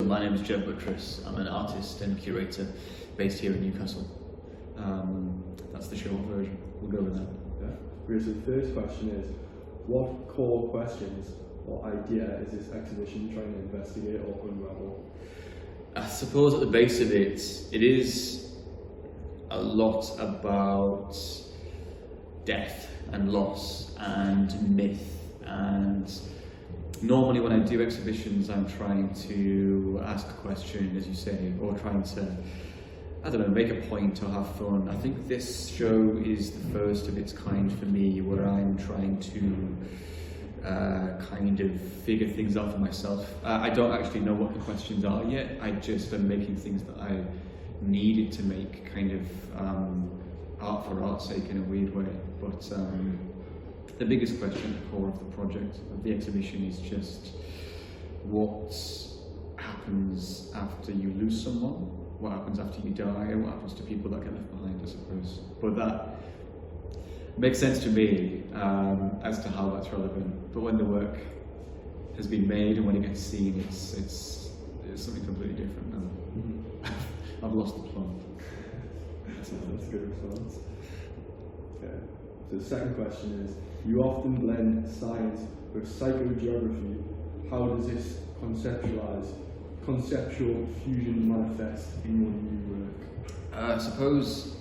my name is Jed Buttress. I'm an artist and curator based here in Newcastle. That's the short version. We'll go with that. Yeah. So the first question is, what core questions or idea is this exhibition trying to investigate or unravel? I suppose at the base of it, it is a lot about death and loss and myth, and normally when I do exhibitions I'm trying to ask a question, as you say, or trying to, I don't know, make a point or have fun. I think this show is the first of its kind for me, where I'm trying to kind of figure things out for myself. I don't actually know what the questions are yet. I just am making things that I needed to make, kind of art for art's sake in a weird way. But the biggest question at the core of the project, of the exhibition, is just what happens after you lose someone, what happens after you die, and what happens to people that get left behind, I suppose. But that makes sense to me as to how that's relevant. But when the work has been made and when it gets seen, it's something completely different now. I've lost the plot. That's a good response. Okay. So the second question is, you often blend science with psychogeography. How does this conceptual fusion manifest in your new work? I suppose,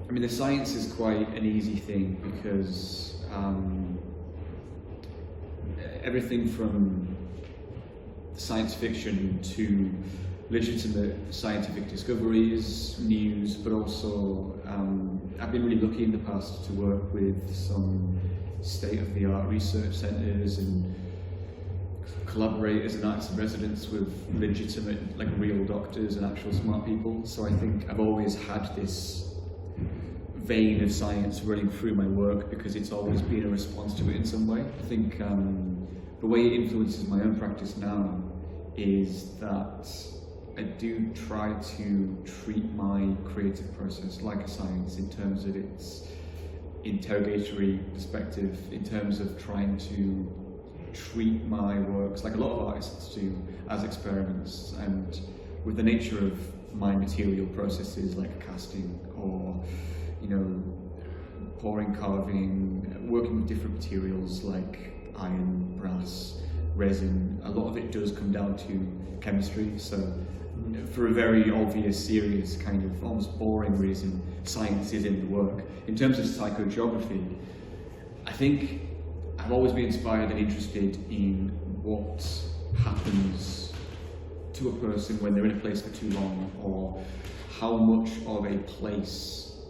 I mean, the science is quite an easy thing because everything from science fiction to legitimate scientific discoveries, news, but also I've been really lucky in the past to work with some state-of-the-art research centres and collaborators and artists in residence with legitimate, like real doctors and actual smart people. So I think I've always had this vein of science running through my work because it's always been a response to it in some way. I think the way it influences my own practice now is that I do try to treat my creative process like a science in terms of its interrogatory perspective, in terms of trying to treat my works, like a lot of artists do, as experiments. And with the nature of my material processes, like casting or, you know, pouring, carving, working with different materials like iron, brass, resin, a lot of it does come down to chemistry. So for a very obvious, serious, kind of almost boring reason, science is in the work. In terms of psychogeography, I think I've always been inspired and interested in what happens to a person when they're in a place for too long, or how much of a place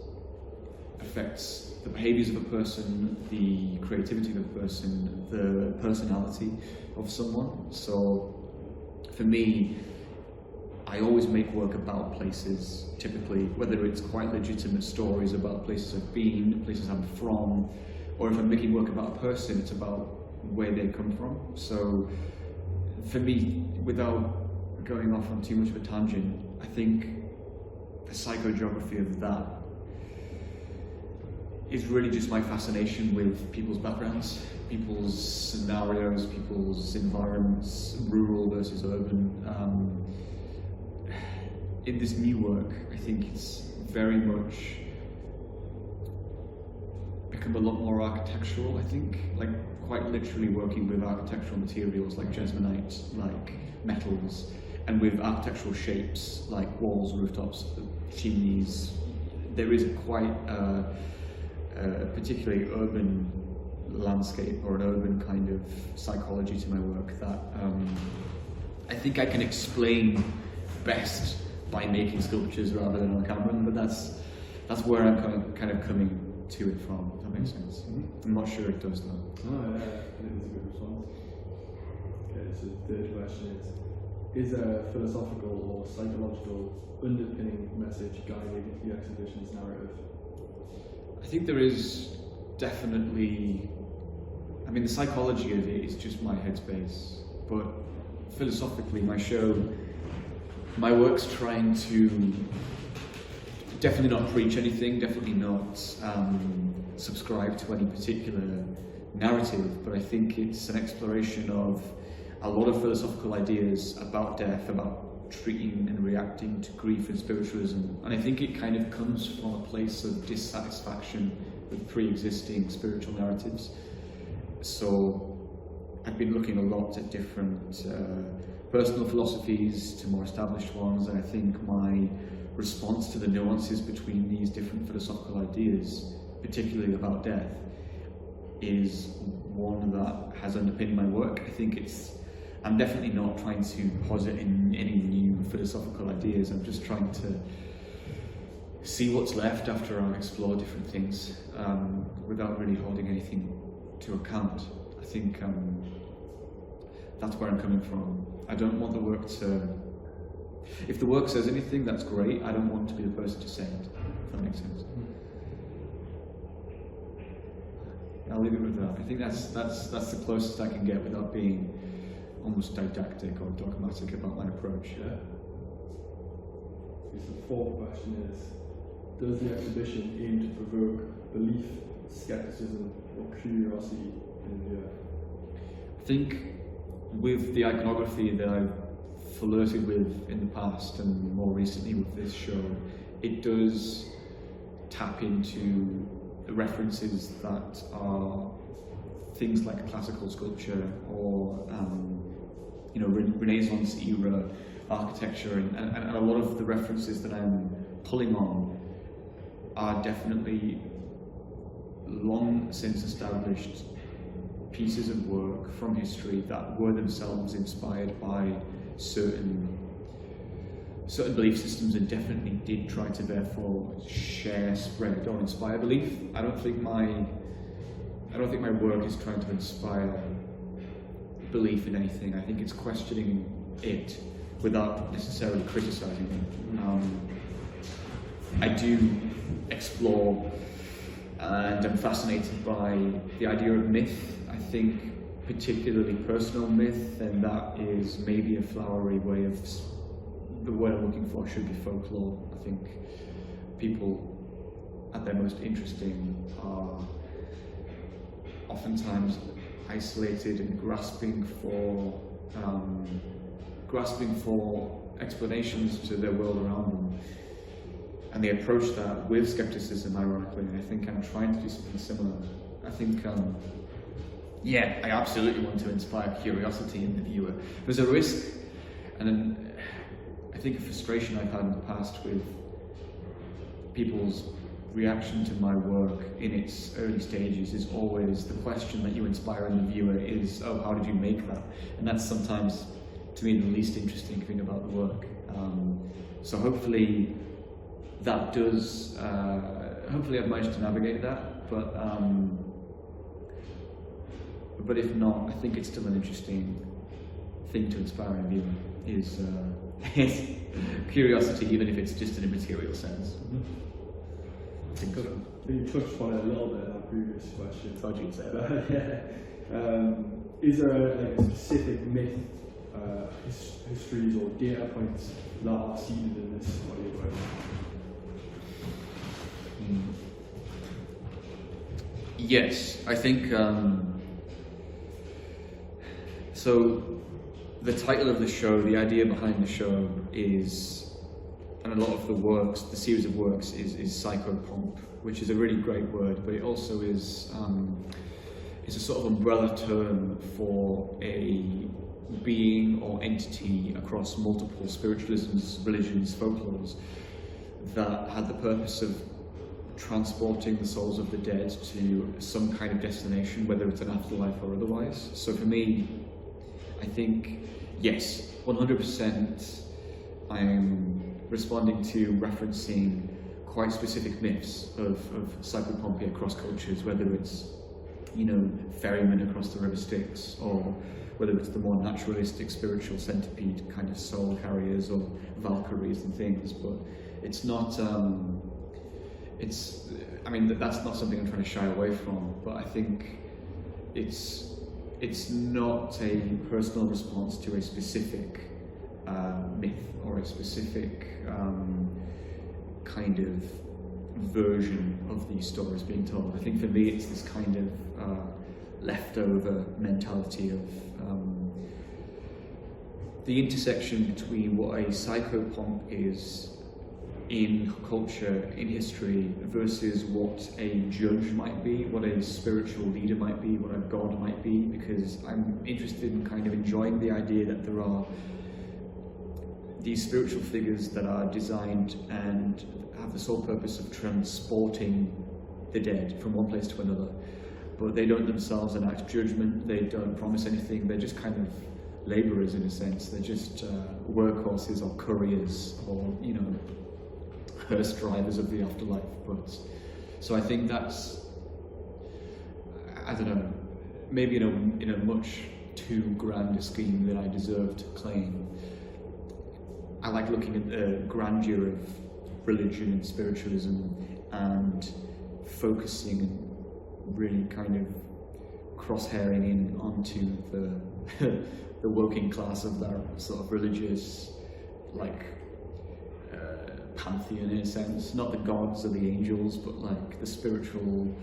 affects the behaviours of a person, the creativity of a person, the personality of someone. So for me, I always make work about places, typically, whether it's quite legitimate stories about places I've been, places I'm from, or if I'm making work about a person, it's about where they come from. So for me, without going off on too much of a tangent, I think the psychogeography of that is really just my fascination with people's backgrounds, people's scenarios, people's environments, rural versus urban. In this new work, I think it's very much become a lot more architectural, I think, like quite literally working with architectural materials like jesmonite, like metals, and with architectural shapes like walls, rooftops, chimneys. There is quite a particularly urban landscape or an urban kind of psychology to my work that I think I can explain best by making sculptures rather than on camera, but that's where I'm kind of coming to it from, if that makes sense. I'm not sure it does though. Oh yeah, I think that's a good response. Okay, so the third question is there a philosophical or psychological underpinning message guiding the exhibition's narrative? I think there is definitely, I mean, the psychology of it is just my headspace, but philosophically my work's trying to definitely not preach anything, definitely not subscribe to any particular narrative, but I think it's an exploration of a lot of philosophical ideas about death, about treating and reacting to grief and spiritualism, and I think it kind of comes from a place of dissatisfaction with pre-existing spiritual narratives. So I've been looking a lot at different personal philosophies to more established ones, and I think my response to the nuances between these different philosophical ideas, particularly about death, is one that has underpinned my work. I think I'm definitely not trying to posit in any new philosophical ideas. I'm just trying to see what's left after I've explored different things, without really holding anything to account. I think that's where I'm coming from. I don't want the work to... If the work says anything, that's great. I don't want to be the person to say it, if that makes sense. I'll leave it with that. I think that's the closest I can get without being almost didactic or dogmatic about my approach. Yeah. So the fourth question is, does the exhibition aim to provoke belief, skepticism, or curiosity in the viewer? I think with the iconography that I've flirted with in the past and more recently with this show, it does tap into references that are things like classical sculpture or Renaissance era architecture, and a lot of the references that I'm pulling on are definitely long since established pieces of work from history that were themselves inspired by certain belief systems and definitely did try to therefore share, spread, or inspire belief. I don't think my work is trying to inspire belief in anything. I think it's questioning it without necessarily criticizing it. I do explore and I'm fascinated by the idea of myth. I think particularly personal myth, and that is maybe a flowery way of... The word I'm looking for should be folklore. I think people at their most interesting are oftentimes isolated and grasping for explanations to their world around them, and they approach that with skepticism, ironically. And I think I'm trying to do something similar. I think I absolutely want to inspire curiosity in the viewer. There's a risk, and I think a frustration I've had in the past with people's reaction to my work in its early stages is always the question that you inspire in the viewer is, oh, how did you make that? And that's sometimes, to me, the least interesting thing about the work. So hopefully that does, hopefully I've managed to navigate that, but if not, I think it's still an interesting thing to inspire in a viewer, is curiosity, even if it's just in a material sense. I think so. You touched upon it a little bit in our previous question. Thought you'd say that. Is there a specific myth, histories or data points that are seeded in this body of work? Yes, I think so. The title of the show, the idea behind the show is, and a lot of the works, the series of works is psychopomp, which is a really great word, but it also is a sort of umbrella term for a being or entity across multiple spiritualisms, religions, folklores that had the purpose of transporting the souls of the dead to some kind of destination, whether it's an afterlife or otherwise. So for me, I think, yes, 100% I'm responding to referencing quite specific myths of psychopomp across cultures, whether it's, ferrymen across the river Styx, or whether it's the more naturalistic spiritual centipede kind of soul carriers or Valkyries and things. But it's not, that's not something I'm trying to shy away from, but I think it's not a personal response to a specific myth or a specific kind of version of these stories being told. I think for me it's this kind of leftover mentality of the intersection between what a psychopomp is in culture, in history, versus what a judge might be, what a spiritual leader might be, what a god might be, because I'm interested in kind of enjoying the idea that there are these spiritual figures that are designed and have the sole purpose of transporting the dead from one place to another, but they don't themselves enact judgment, they don't promise anything, they're just kind of labourers in a sense, they're just workhorses or couriers or, you know, hearse drivers of the afterlife. But so I think that's, I don't know, maybe in a much too grand a scheme that I deserve to claim. I like looking at the grandeur of religion and spiritualism and focusing and really kind of cross-hairing in onto the working class of that sort of religious, like, pantheon in a sense, not the gods or the angels, but like the spiritual,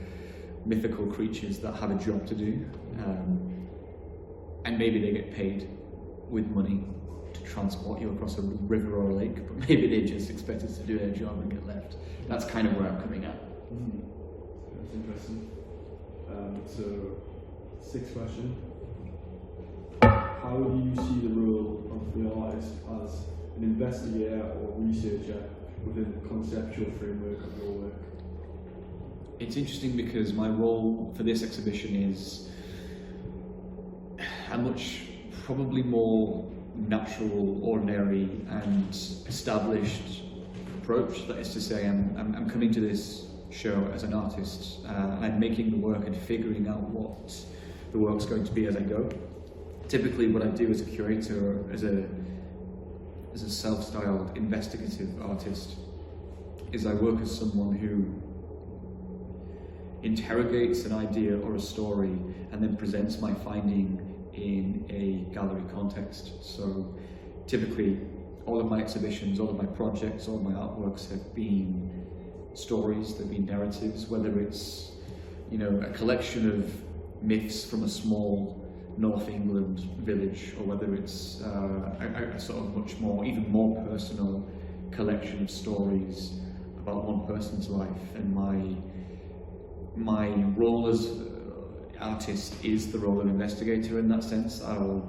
mythical creatures that have a job to do, and maybe they get paid with money to transport you across a river or a lake, but maybe they just expect us to do their job and get left. That's kind of where I'm coming at. That's interesting. So, sixth question. How do you see the role of the artist as an investigator or researcher within the conceptual framework of your work? It's interesting because my role for this exhibition is a much probably more natural, ordinary and established approach. That is to say, I'm coming to this show as an artist, and I'm making the work and figuring out what the work's going to be as I go. Typically what I do as a curator, as a self-styled investigative artist, is I work as someone who interrogates an idea or a story and then presents my finding in a gallery context. So typically all of my exhibitions, all of my projects, all of my artworks have been stories, they've been narratives, whether it's, you know, a collection of myths from a small North England village, or whether it's a sort of much more, even more personal collection of stories about one person's life. And my role as artist is the role of investigator in that sense. I'll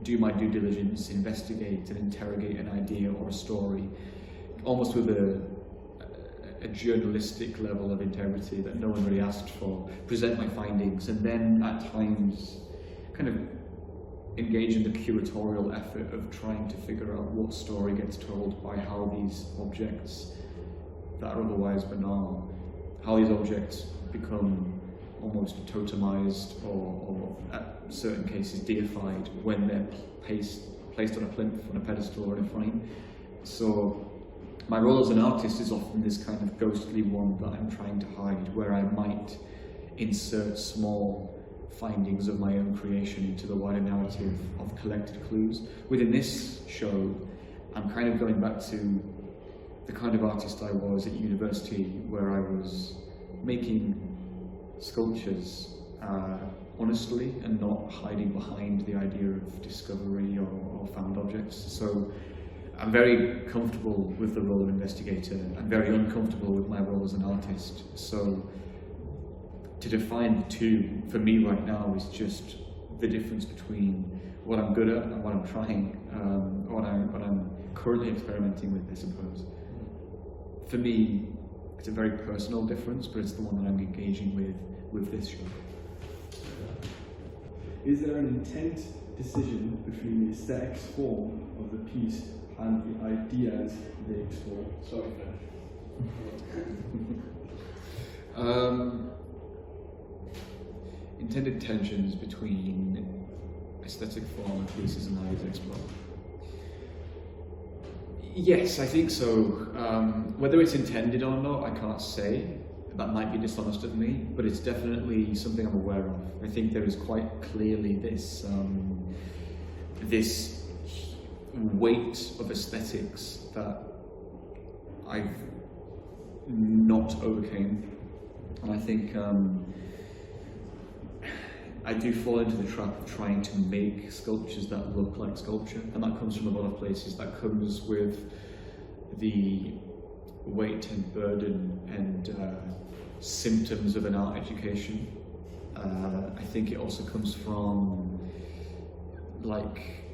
do my due diligence, investigate and interrogate an idea or a story, almost with a journalistic level of integrity that no one really asked for, present my findings, and then at times kind of engage in the curatorial effort of trying to figure out what story gets told by how these objects that are otherwise banal, how these objects become almost totemized or at certain cases deified when they're placed on a plinth, on a pedestal or in a frame. So my role as an artist is often this kind of ghostly one that I'm trying to hide, where I might insert small findings of my own creation into the wider narrative of collected clues. Within this show, I'm kind of going back to the kind of artist I was at university, where I was making sculptures honestly and not hiding behind the idea of discovery or found objects. So I'm very comfortable with the role of investigator. I'm very uncomfortable with my role as an artist. So to define the two for me right now is just the difference between what I'm good at and what I'm trying, what I'm currently experimenting with, I suppose. For me, it's a very personal difference, but it's the one that I'm engaging with this show. Is there an intent decision between the aesthetics form of the piece and the ideas they explore? Sorry, Intended tensions between aesthetic form of pieces and how they explore. Yes, I think so. Whether it's intended or not, I can't say. That might be dishonest of me, but it's definitely something I'm aware of. I think there is quite clearly this this weight of aesthetics that I've not overcame, and I think I do fall into the trap of trying to make sculptures that look like sculpture, and that comes from a lot of places. That comes with the weight and burden and symptoms of an art education. I think it also comes from like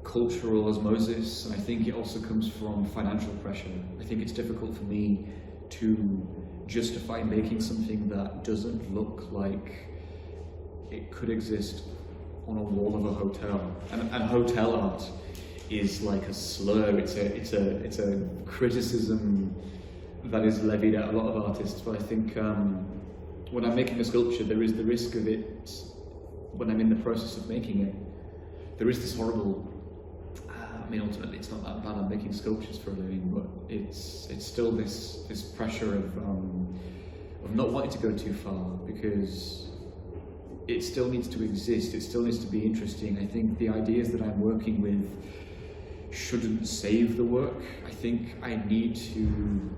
cultural osmosis, and I think it also comes from financial pressure. I think it's difficult for me to justify making something that doesn't look like it could exist on a wall of a hotel. And hotel art is like a slur. It's a criticism that is levied at a lot of artists. But I think when I'm making a sculpture, there is the risk of it. When I'm in the process of making it, there is this horrible. I mean, ultimately, it's not that bad. I'm making sculptures for a living, but it's still this pressure of not wanting to go too far, because it still needs to exist. It still needs to be interesting. I think the ideas that I'm working with shouldn't save the work. I think I need to,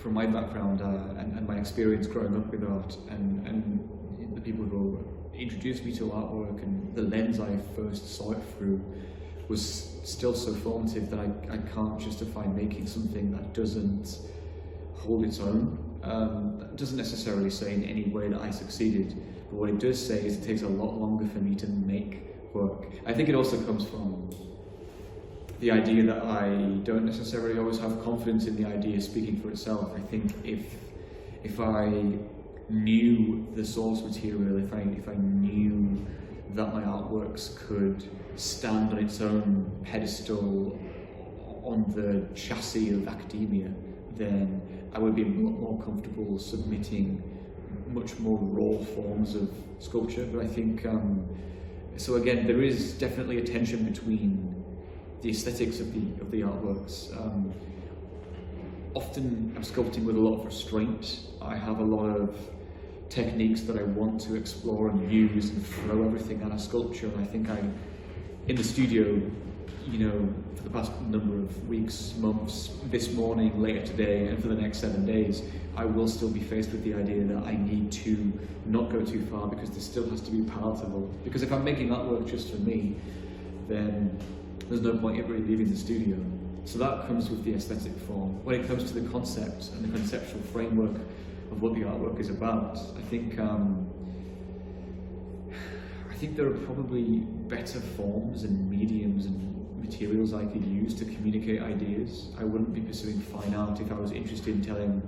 from my background and my experience growing up with art, and the people who introduced me to artwork and the lens I first saw it through was still so formative that I can't justify making something that doesn't hold its own. That doesn't necessarily say in any way that I succeeded, but what it does say is it takes a lot longer for me to make work. I think it also comes from the idea that I don't necessarily always have confidence in the idea speaking for itself. I think if I knew the source material, if I knew that my artworks could stand on its own pedestal on the chassis of academia, then I would be a lot more comfortable submitting much more raw forms of sculpture. But I think, so again, there is definitely a tension between the aesthetics of the artworks. Often I'm sculpting with a lot of restraint. I have a lot of techniques that I want to explore and use and throw everything at a sculpture. And I think in the studio, for the past number of weeks, months, this morning, later today, and for the next 7 days, I will still be faced with the idea that I need to not go too far, because this still has to be palatable. Because if I'm making artwork just for me, then there's no point in really leaving the studio. So that comes with the aesthetic form. When it comes to the concept and the conceptual framework of what the artwork is about, I think there are probably better forms and mediums and materials I could use to communicate ideas. I wouldn't be pursuing fine art if I was interested in telling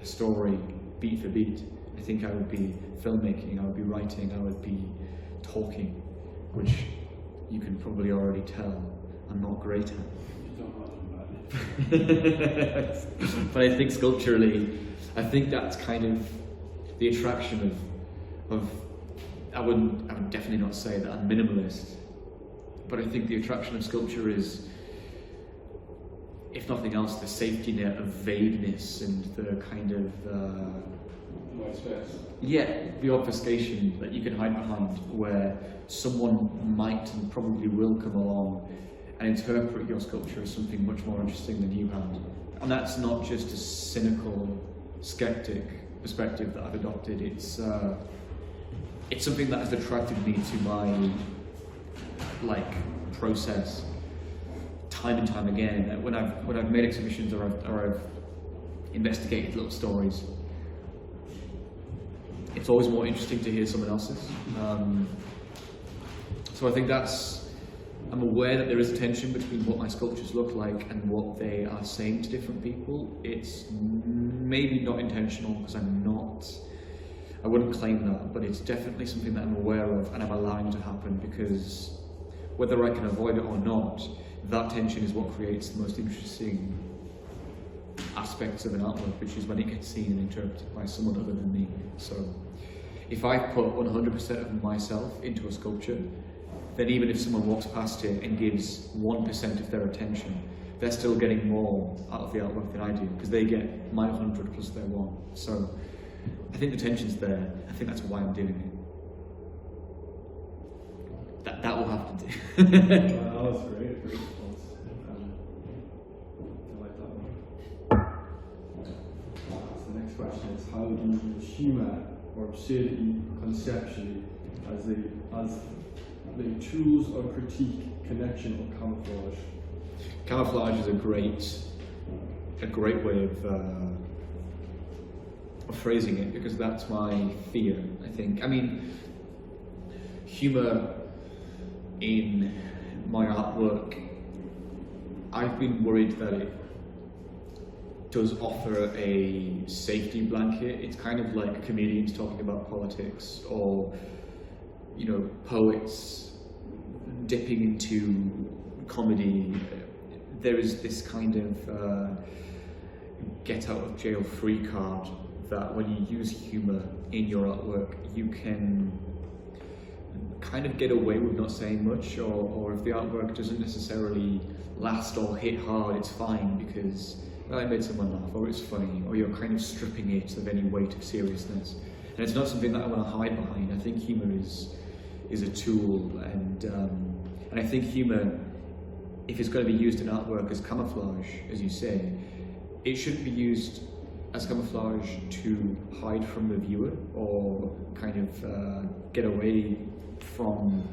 a story beat for beat. I think I would be filmmaking, I would be writing, I would be talking, which you can probably already tell I'm not great at. But I think sculpturally, I think that's kind of the attraction of I would definitely not say that I'm minimalist, but I think the attraction of sculpture is, if nothing else, the safety net of vagueness and the kind of white space. Yeah, the obfuscation that you can hide behind, where someone might and probably will come along and interpret your sculpture as something much more interesting than you had. And that's not just a cynical, skeptic perspective that I've adopted. It's something that has attracted me to my process time and time again. When I've made exhibitions or I've investigated little stories, it's always more interesting to hear someone else's. So I think I'm aware that there is a tension between what my sculptures look like and what they are saying to different people. It's maybe not intentional, because I wouldn't claim that, but it's definitely something that I'm aware of and I'm allowing to happen, because whether I can avoid it or not, that tension is what creates the most interesting aspects of an artwork, which is when it gets seen and interpreted by someone other than me. So if I put 100% of myself into a sculpture, then even if someone walks past it and gives 1% of their attention, they're still getting more out of the artwork than I do, because they get my 100 plus their 1. So I think the tension's there. I think that's why I'm doing it. That will have to do. That was great response. I like that one. So the next question is, how do humour or absurdity conceptually as the tools of critique, connection, or camouflage? Camouflage is a great way of phrasing it, because that's my fear, I think. I mean, humour in my artwork, I've been worried that it does offer a safety blanket. It's kind of like comedians talking about politics, or, you know, poets dipping into comedy. There is this kind of get out of jail free card that when you use humour in your artwork, you can kind of get away with not saying much, or if the artwork doesn't necessarily last or hit hard, it's fine because, well, it made someone laugh, or it's funny, or you're kind of stripping it of any weight of seriousness. And it's not something that I want to hide behind. I think humour is a tool, and I think humour, if it's going to be used in artwork as camouflage, as you say, it shouldn't be used as camouflage to hide from the viewer, or kind of get away from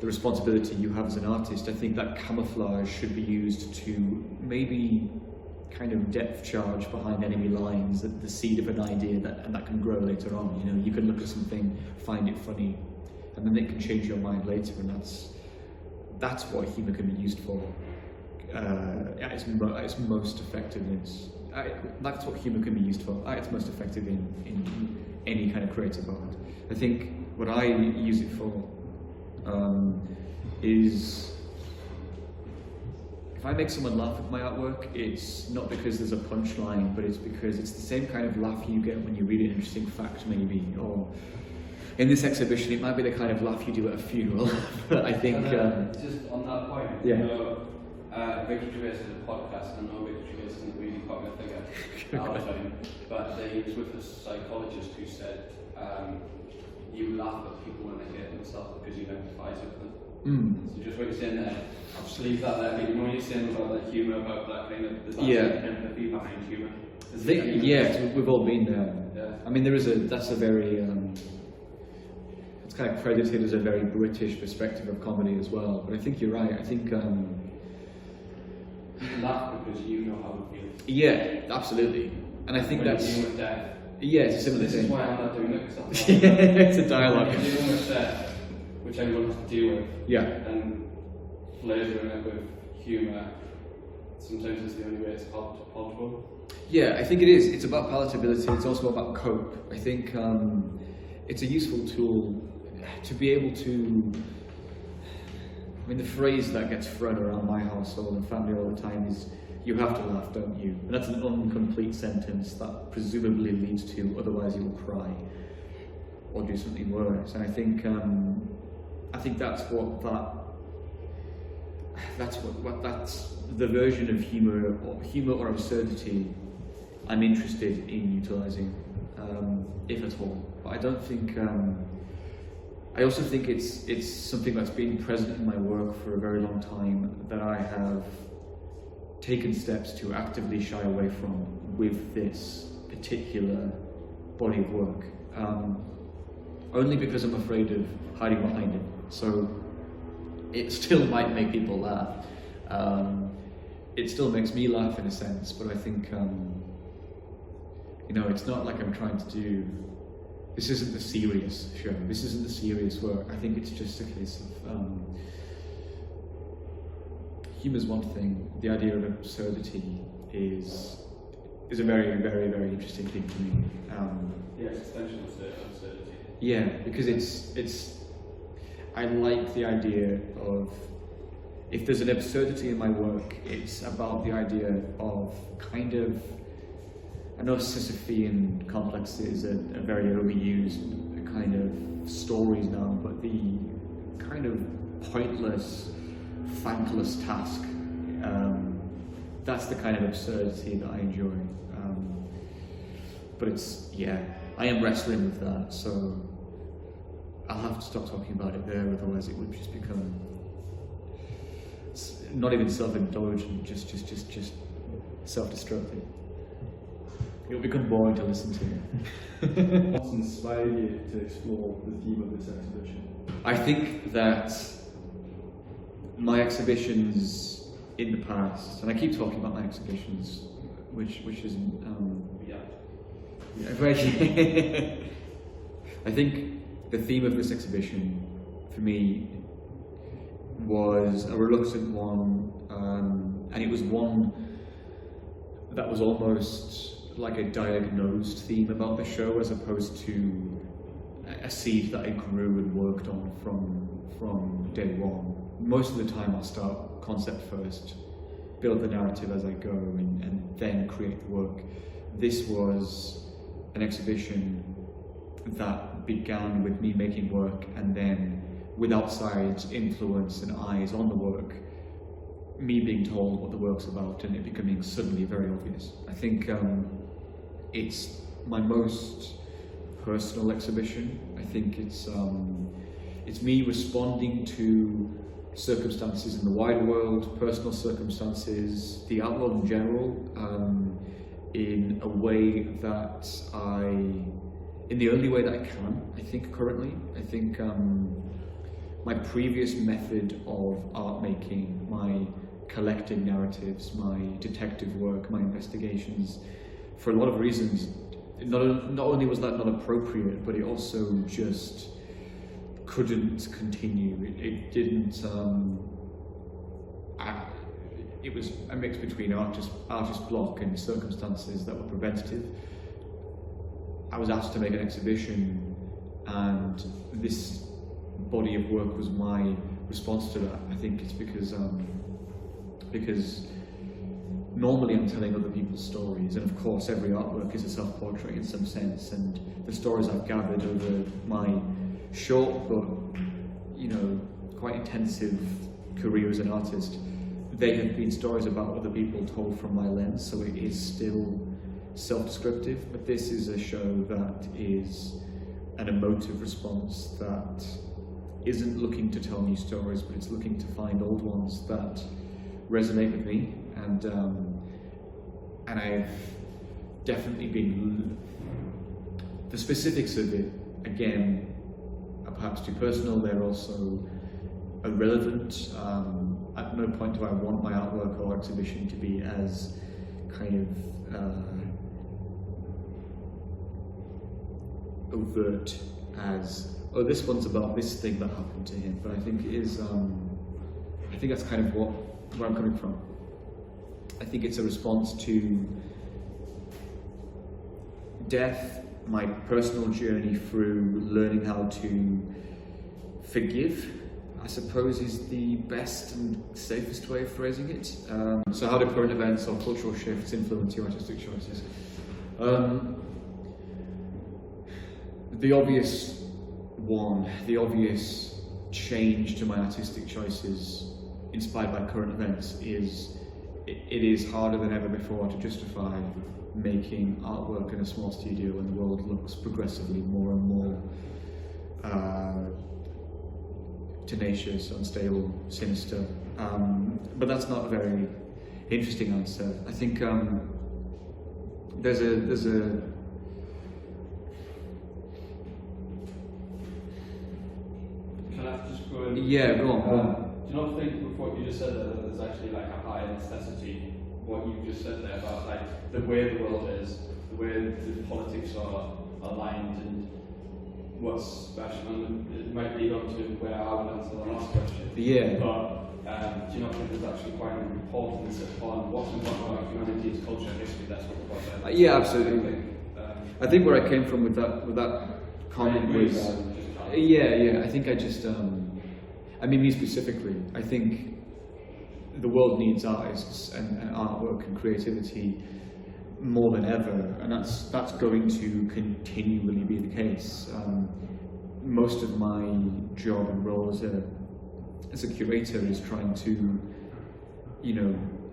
the responsibility you have as an artist. I think that camouflage should be used to maybe kind of depth charge behind enemy lines, the seed of an idea and that can grow later on. You know, you can look at something, find it funny, and then it can change your mind later, and that's what humour can be used for. At its most effectiveness. That's what humour can be used for. At its most effective in any kind of creative art. I think what I use it for is, if I make someone laugh with my artwork, it's not because there's a punchline, but it's because it's the same kind of laugh you get when you read an interesting fact, maybe, or in this exhibition, it might be the kind of laugh you do at a funeral. But I think just on that point, yeah. You know, Victor Gervais has a podcast. I know Victor Gervais isn't a really popular figure at our time, but he was with a psychologist who said you laugh at people when they hate themselves because you empathise with them. So just what you're saying there, I'll just leave that there. But you know what you're saying about that humour, about that kind of, there's that empathy behind humour. We've all been there. Yeah. I mean, that's a very it's kind of credited as a very British perspective of comedy as well. But I think you're right. I think you laugh because you know how it feels. Yeah, absolutely. And I think when that's you're dealing with death. Yeah, it's a similar This thing. is why I'm not doing it, because it's a dialogue. When you're dealing with death, which everyone has to deal with, Yeah. and flavouring it with humour, sometimes it's the only way it's palatable. Yeah, I think it is. It's about palatability. It's also about cope. I think it's a useful tool to be able to. I mean, the phrase that gets thrown around my household and family all the time is, "You have to laugh, don't you?" And that's an incomplete sentence that presumably leads to, "Otherwise you will cry or do something worse." And I think that's the version of humour or absurdity I'm interested in utilising, if at all. But I don't think. I also think it's something that's been present in my work for a very long time that I have taken steps to actively shy away from with this particular body of work. Only because I'm afraid of hiding behind it. So it still might make people laugh. It still makes me laugh in a sense, but I think, it's not like I'm trying to do, this isn't the serious show, this isn't the serious work. I think it's just a case of, humour's one thing, the idea of absurdity is a very, very, very interesting thing to me. Existential absurdity. Yeah, because it's. I like the idea of, if there's an absurdity in my work, it's about the idea of kind of, I know Sisyphean complexes are very overused kind of stories now, but the kind of pointless, thankless task, that's the kind of absurdity that I enjoy. But I am wrestling with that, so I'll have to stop talking about it there, otherwise it would just become not even self-indulgent, just self-destructive. It'll become boring to listen to. What's inspired you to explore the theme of this exhibition? I think that my exhibitions in the past, and I keep talking about my exhibitions, which is I think the theme of this exhibition for me was a reluctant one, and it was one that was almost like a diagnosed theme about the show, as opposed to a seed that I grew and worked on from day one. Most of the time I'll start concept first, build the narrative as I go, and then create the work. This was an exhibition that began with me making work, and then with outside influence and eyes on the work, me being told what the work's about and it becoming suddenly very obvious. I think it's my most personal exhibition. I think it's me responding to circumstances in the wider world, personal circumstances, the art world in general, in a way that in the only way that I can, I think, currently. I think my previous method of art making, my collecting narratives, my detective work, my investigations, for a lot of reasons, not only was that not appropriate, but it also just couldn't continue. It didn't. It was a mix between artist block and circumstances that were preventative. I was asked to make an exhibition, and this body of work was my response to that. I think it's because normally I'm telling other people's stories, and of course every artwork is a self-portrait in some sense, and the stories I've gathered over my short but, quite intensive career as an artist, they have been stories about other people told from my lens, so it is still self-descriptive, but this is a show that is an emotive response that isn't looking to tell new stories, but it's looking to find old ones that resonate with me, and I've definitely been, the specifics of it, again, are perhaps too personal. They're also irrelevant. At no point do I want my artwork or exhibition to be as kind of overt as, oh, this one's about this thing that happened to him. But I think it is, I think that's kind of where I'm coming from. I think it's a response to death, my personal journey through learning how to forgive, I suppose, is the best and safest way of phrasing it. So how do current events or cultural shifts influence your artistic choices? The obvious change to my artistic choices inspired by current events is it is harder than ever before to justify making artwork in a small studio when the world looks progressively more and more tenacious, unstable, sinister. But that's not a very interesting answer. I think there's a Can I just go in? Yeah, go on. Do you not think with what you just said there that there's actually like a higher necessity, what you just said there about like the way the world is, the way the politics are aligned, and what's special, and it might lead on to where I would answer the last question. Yeah. But do you not think there's actually quite an importance upon what's important about humanity's culture, history, that's what we're about there? Yeah, absolutely. I think where I came from with that comment was, I think I just, I mean, me specifically, I think the world needs artists and artwork and creativity more than ever, and that's going to continually be the case. Most of my job and role as a curator is trying to,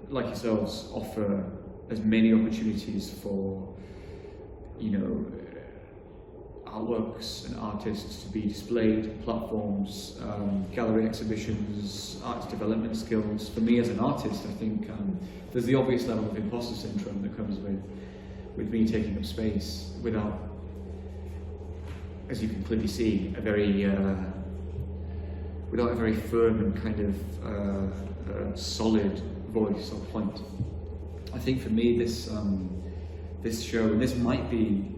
like yourselves, offer as many opportunities for, artworks and artists to be displayed, platforms, gallery exhibitions, arts development skills. For me as an artist, I think there's the obvious level of imposter syndrome that comes with with me taking up space without, as you can clearly see, without a very firm and kind of solid voice or point. I think for me this show, and this might be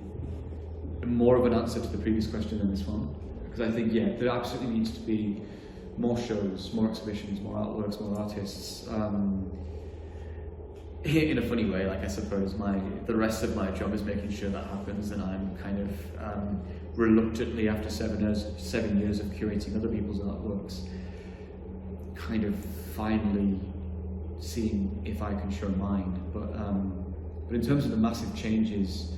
more of an answer to the previous question than this one, because I think, yeah, there absolutely needs to be more shows, more exhibitions, more artworks, more artists. In a funny way, like I suppose the rest of my job is making sure that happens, and I'm kind of reluctantly, after 7 years of curating other people's artworks, kind of finally seeing if I can show mine. But in terms of the massive changes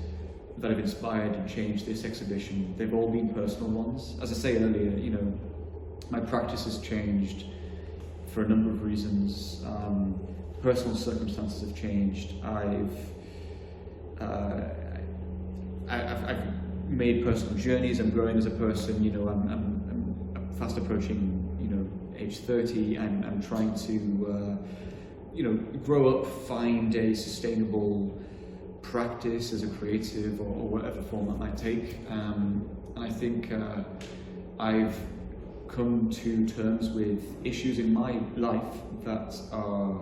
that have inspired and changed this exhibition, they've all been personal ones. As I say earlier, you know, my practice has changed for a number of reasons. Personal circumstances have changed. I've made personal journeys. I'm growing as a person. You know, I'm fast approaching, you know, age 30. I'm trying to, you know, grow up, find a sustainable practice as a creative, or whatever form that might take. And I think I've come to terms with issues in my life that are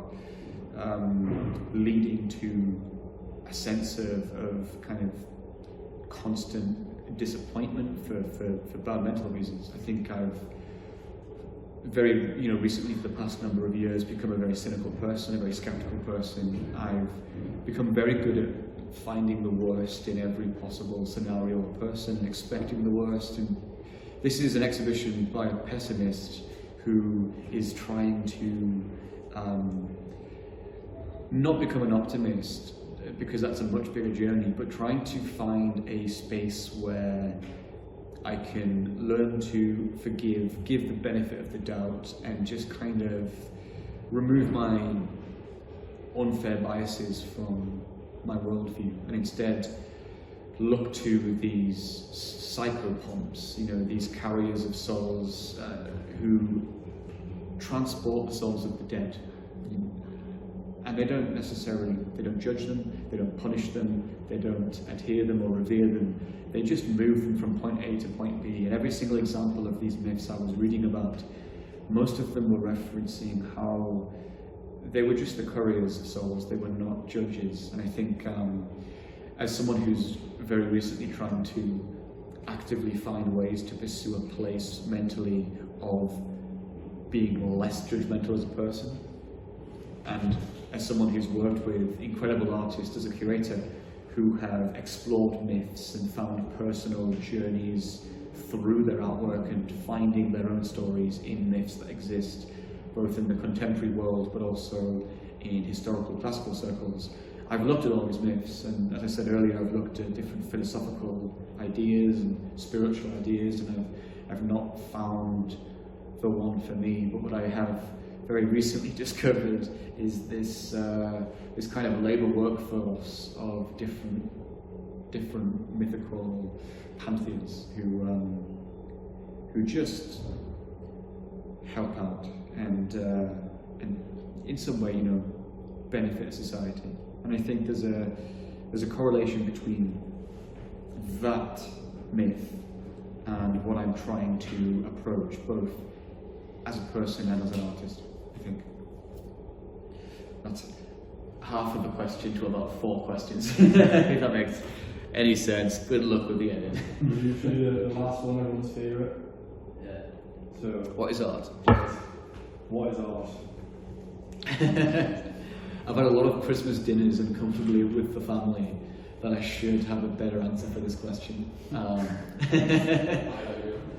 leading to a sense of kind of constant disappointment for bad mental reasons. I think I've very, you know, recently, for the past number of years, become a very cynical person, a very skeptical person. I've become very good at finding the worst in every possible scenario or person, expecting the worst. And this is an exhibition by a pessimist who is trying to not become an optimist, because that's a much bigger journey, but trying to find a space where I can learn to forgive, give the benefit of the doubt, and just kind of remove my unfair biases from my worldview, and instead look to these psychopomps, you know, these carriers of souls who transport the souls of the dead. And they don't judge them, they don't punish them, they don't adhere them or revere them. They just move them from point A to point B. And every single example of these myths I was reading about, most of them were referencing how they were just the couriers of souls, they were not judges. And I think as someone who's very recently trying to actively find ways to pursue a place mentally of being less judgmental as a person, and as someone who's worked with incredible artists as a curator who have explored myths and found personal journeys through their artwork and finding their own stories in myths that exist both in the contemporary world but also in historical classical circles, I've looked at all these myths, and as I said earlier, I've looked at different philosophical ideas and spiritual ideas, and I've not found the one for me. But what I have very recently discovered is this kind of labour workforce of different mythical pantheons who just help out and in some way, you know, benefit society. And I think there's a correlation between that myth and what I'm trying to approach, both as a person and as an artist. I think that's half of the question to about 4 questions. If that makes any sense. Good luck with the edit. Usually the last one, everyone's favourite. Yeah. So, What is art? what is art? I've had a lot of Christmas dinners and comfortably with the family that I should have a better answer for this question.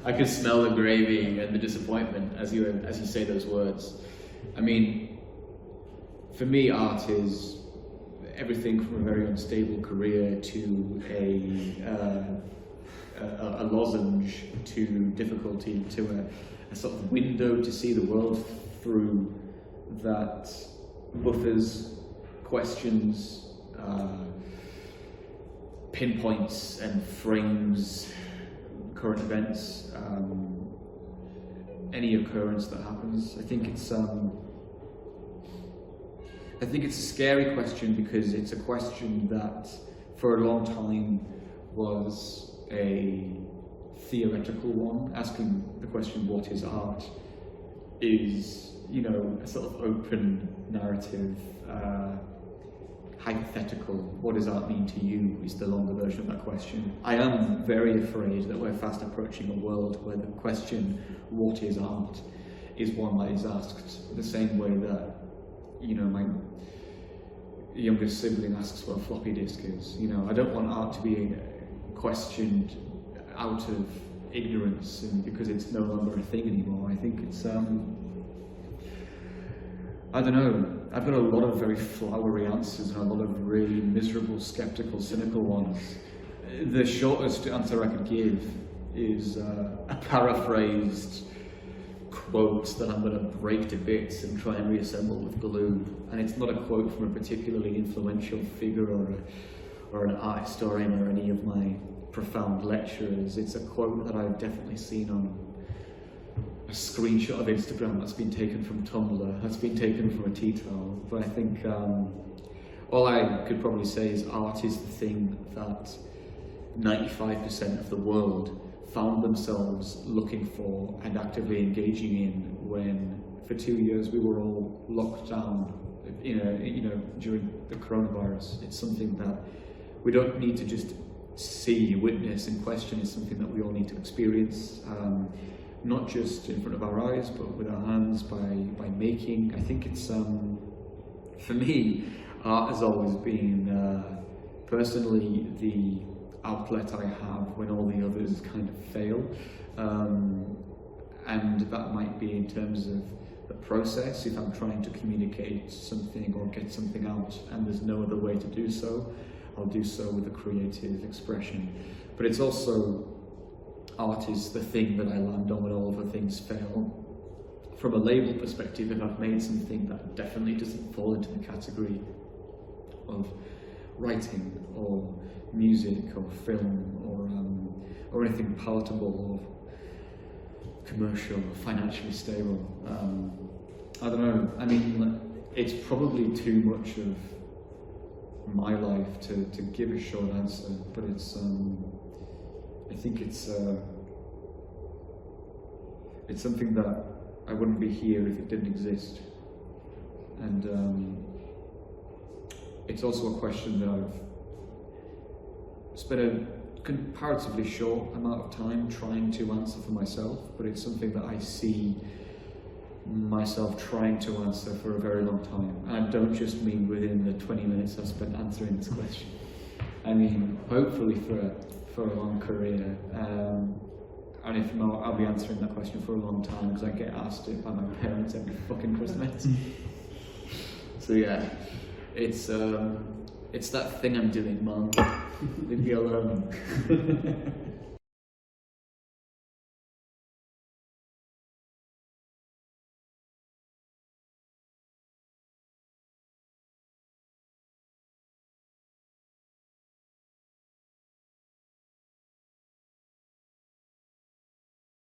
I could smell the gravy and the disappointment as you say those words. I mean, for me, art is everything from a very unstable career to a lozenge to difficulty to a sort of window to see the world through that buffers, questions, pinpoints and frames current events, any occurrence that happens. I think it's a scary question because it's a question that for a long time was a theoretical one, asking the question, what is art, is, you know, a sort of open narrative, hypothetical. What does art mean to you is the longer version of that question. I am very afraid that we're fast approaching a world where the question, what is art, is one that is asked the same way that, you know, my youngest sibling asks what a floppy disk is. You know, I don't want art to be questioned out of ignorance and because it's no longer a thing anymore. I think it's, I don't know, I've got a lot of very flowery answers and a lot of really miserable, skeptical, cynical ones. The shortest answer I could give is a paraphrased quote that I'm going to break to bits and try and reassemble with glue. And it's not a quote from a particularly influential figure or an art historian or any of my profound lecturers. It's a quote that I've definitely seen on a screenshot of Instagram that's been taken from Tumblr, that's been taken from a tea towel. But I think all I could probably say is art is the thing that 95% of the world found themselves looking for and actively engaging in when, for 2 years, we were all locked down, you know, during the coronavirus. It's something that we don't need to just see, witness, and question. It's something that we all need to experience, not just in front of our eyes, but with our hands, by making. I think it's, for me, art has always been, personally, the outlet I have when all the others kind of fail, and that might be in terms of the process. If I'm trying to communicate something or get something out and there's no other way to do so, I'll do so with a creative expression. But it's also, art is the thing that I land on when all other things fail. From a label perspective, if I've made something that definitely doesn't fall into the category of writing or music or film or anything palatable or commercial or financially stable, I don't know. I mean, it's probably too much of my life to give a short answer, but it's I think it's something that I wouldn't be here if it didn't exist, and it's also a question that I've spent a comparatively short amount of time trying to answer for myself, but it's something that I see myself trying to answer for a very long time. And I don't just mean within the 20 minutes I've spent answering this question. I mean, hopefully for a long career. And if not, I'll be answering that question for a long time because I get asked it by my parents every fucking Christmas. So yeah, it's that thing I'm doing, Mom. Leave me alone.